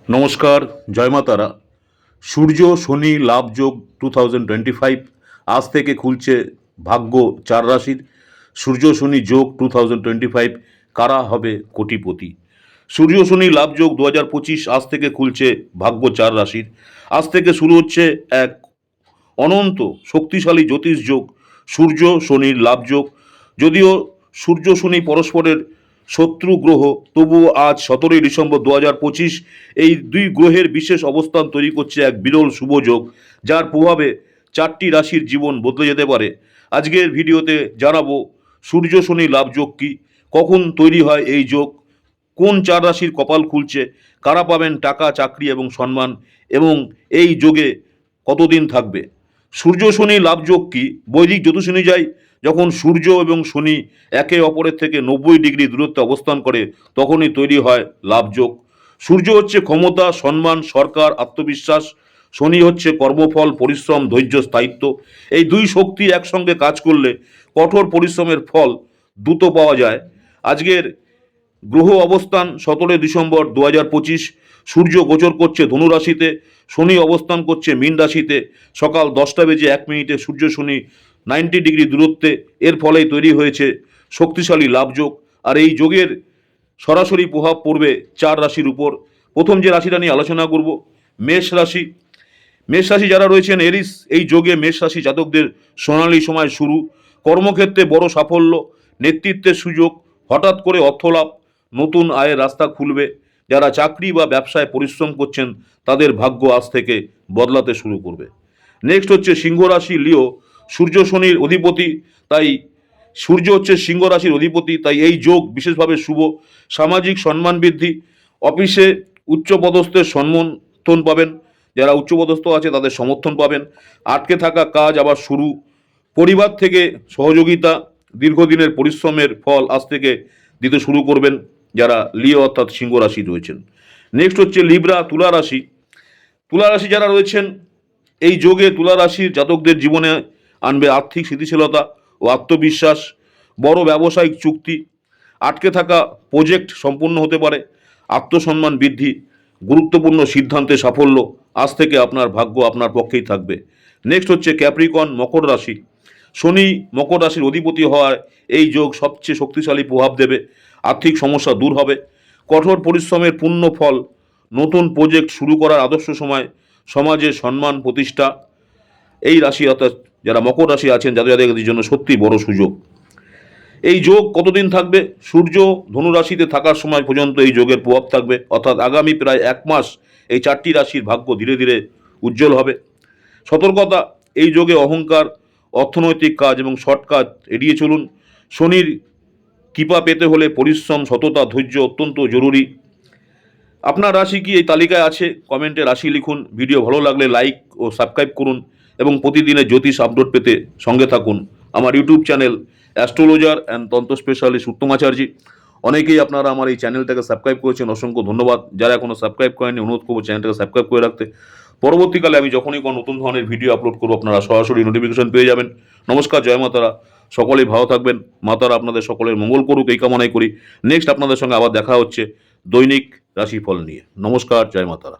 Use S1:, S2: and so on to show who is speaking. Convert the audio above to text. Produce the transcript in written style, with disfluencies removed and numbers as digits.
S1: নমস্কার, জয় মা তারা। সূর্য শনি লাভযোগ 2025 আজ থেকে খুলছে ভাগ্য চার রাশির। সূর্য শনি যোগ 2025 কারা হবে কোটিপতি। সূর্য শনি লাভযোগ 2025 আজ থেকে খুলছে ভাগ্য চার রাশির। আজ থেকে শুরু হচ্ছে এক অনন্ত শক্তিশালী জ্যোতিষ যোগ, সূর্য শনির লাভযোগ। যদিও সূর্য শনি পরস্পরের শত্রু গ্রহ, তবুও আজ 17ই ডিসেম্বর 2025 এই দুই গ্রহের বিশেষ অবস্থান তৈরি করছে এক বিরল শুভ যোগ, যার প্রভাবে চারটি রাশির জীবন বদলে যেতে পারে। আজকের ভিডিওতে জানাবো সূর্য শনি লাভযোগ কী, কখন তৈরি হয় এই যোগ, কোন চার রাশির কপাল খুলছে, কারা পাবেন টাকা, চাকরি এবং সম্মান, এবং এই যোগে কতদিন থাকবে। সূর্য শনি লাভযোগ কি? বৈদিক জ্যোতিষ অনুযায়ী যখন সূর্য এবং শনি একে অপরের থেকে 90 ডিগ্রি দূরত্বে অবস্থান করে তখনই তৈরি হয় লাভযোগ। সূর্য হচ্ছে ক্ষমতা, সম্মান, সরকার, আত্মবিশ্বাস। শনি হচ্ছে কর্মফল, পরিশ্রম, ধৈর্য, স্থায়িত্ব। এই দুই শক্তি একসঙ্গে কাজ করলে কঠোর পরিশ্রমের ফল দ্রুত পাওয়া যায়। আজকের গ্রহ অবস্থান 17 ডিসেম্বর 2025 সূর্য গোচর করছে ধনু রাশিতে, শনি অবস্থান করছে মীন রাশিতে। সকাল 10টা বেজে 1 মিনিটে সূর্য শনি 90 ডিগ্রি দূরত্বে, এর ফলেই তৈরি হয়েছে শক্তিশালী লাভযোগ। আর এই যোগের সরাসরি প্রভাব পড়বে চার রাশির উপর। প্রথম যে রাশিটা নিয়ে আলোচনা করব, মেষ রাশি। মেষ রাশি যারা রয়েছেন এরিস, এই যোগে মেষ রাশি জাতকদের সোনালী সময় শুরু। কর্মক্ষেত্রে বড় সাফল্য, নেতৃত্বের সুযোগ, হঠাৎ করে অর্থলাভ, নতুন আয়ের রাস্তা খুলবে। যারা চাকরি বা ব্যবসায় পরিশ্রম করছেন তাদের ভাগ্য আজ থেকে বদলাতে শুরু করবে। নেক্সট হচ্ছে সিংহ রাশি, লিও। সূর্য শনির অধিপতি, তাই সূর্য হচ্ছে সিংহ রাশির অধিপতি, তাই এই যোগ বিশেষভাবে শুভ। সামাজিক সম্মান বৃদ্ধি, অফিসে উচ্চপদস্থের সমর্থন পাবেন। যারা উচ্চপদস্থ আছে তাদের সমর্থন পাবেন। আটকে থাকা কাজ আবার শুরু। পরিবার থেকে সহযোগিতা, দীর্ঘদিনের পরিশ্রমের ফল আজ থেকে দিতে শুরু করবেন যারা লিও অর্থাৎ সিংহ রাশি রয়েছেন। নেক্সট হচ্ছে লিব্রা, তুলা রাশি। তুলা রাশি যারা রয়েছেন এই যোগে তুলা রাশির জাতকদের জীবনে আনবে আর্থিক স্থিতিশীলতা ও আত্মবিশ্বাস। বড় ব্যবসায়িক চুক্তি, আটকে থাকা প্রজেক্ট সম্পূর্ণ হতে পারে। আত্মসম্মান বৃদ্ধি, গুরুত্বপূর্ণ সিদ্ধান্তে সাফল্য। আজ থেকে আপনার ভাগ্য আপনার পক্ষেই থাকবে। নেক্সট হচ্ছে ক্যাপ্রিকন, মকর রাশি। শনি মকর রাশির অধিপতি হওয়ায় এই যোগ সবচেয়ে শক্তিশালী প্রভাব দেবে। আর্থিক সমস্যা দূর হবে। কঠোর পরিশ্রমের পূর্ণ ফল, নতুন প্রজেক্ট শুরু করার আদর্শ সময়। সমাজে সম্মান প্রতিষ্ঠা। এই রাশি অর্থাৎ যারা মকর রাশি আছেন যাদের জন্য সত্যি বড় সুযোগ। এই যোগ কতদিন থাকবে? সূর্য ধনু রাশিতে থাকার সময় পর্যন্ত এই যোগের প্রভাব থাকবে, অর্থাৎ আগামী প্রায় 1 মাস এই চারটি রাশির ভাগ্য ধীরে ধীরে উজ্জ্বল হবে। সতর্কতা, এই যোগে অহংকার, অর্থনৈতিক কাজ এবং শর্ট কাজ এড়িয়ে চলুন। শনির কৃপা পেতে হলে পরিশ্রম, সততা, ধৈর্য অত্যন্ত জরুরি। আপনার রাশি কি এই তালিকায় আছে? কমেন্টে রাশি লিখুন। ভিডিও ভালো লাগলে লাইক ও সাবস্ক্রাইব করুন এবং প্রতিদিনের জ্যোতিষ আপডেট পেতে সঙ্গে থাকুন আমার ইউটিউব চ্যানেল অ্যাস্ট্রোলজার অ্যান্ড তন্ত্র স্পেশালিস্ট উত্তম আচার্য। অনেকেই আপনারা আমার এই চ্যানেলটাকে সাবস্ক্রাইব করেছেন, অসংখ্য ধন্যবাদ। যারা এখনও সাবস্ক্রাইব করেননি অনুরোধ করবো চ্যানেলটাকে সাবস্ক্রাইব করে রাখতে। পরবর্তীকালে আমি যখনই কোনো নতুন ধরনের ভিডিও আপলোড করবো আপনারা সরাসরি নোটিফিকেশন পেয়ে যাবেন। নমস্কার, জয় মাতারা। সকলেই ভালো থাকবেন। মাতারা আপনাদের সকলের মঙ্গল করুক এই কামনাই করি। নেক্সট আপনাদের সঙ্গে আবার দেখা হচ্ছে দৈনিক রাশিফল নিয়ে। নমস্কার, জয় মাতারা।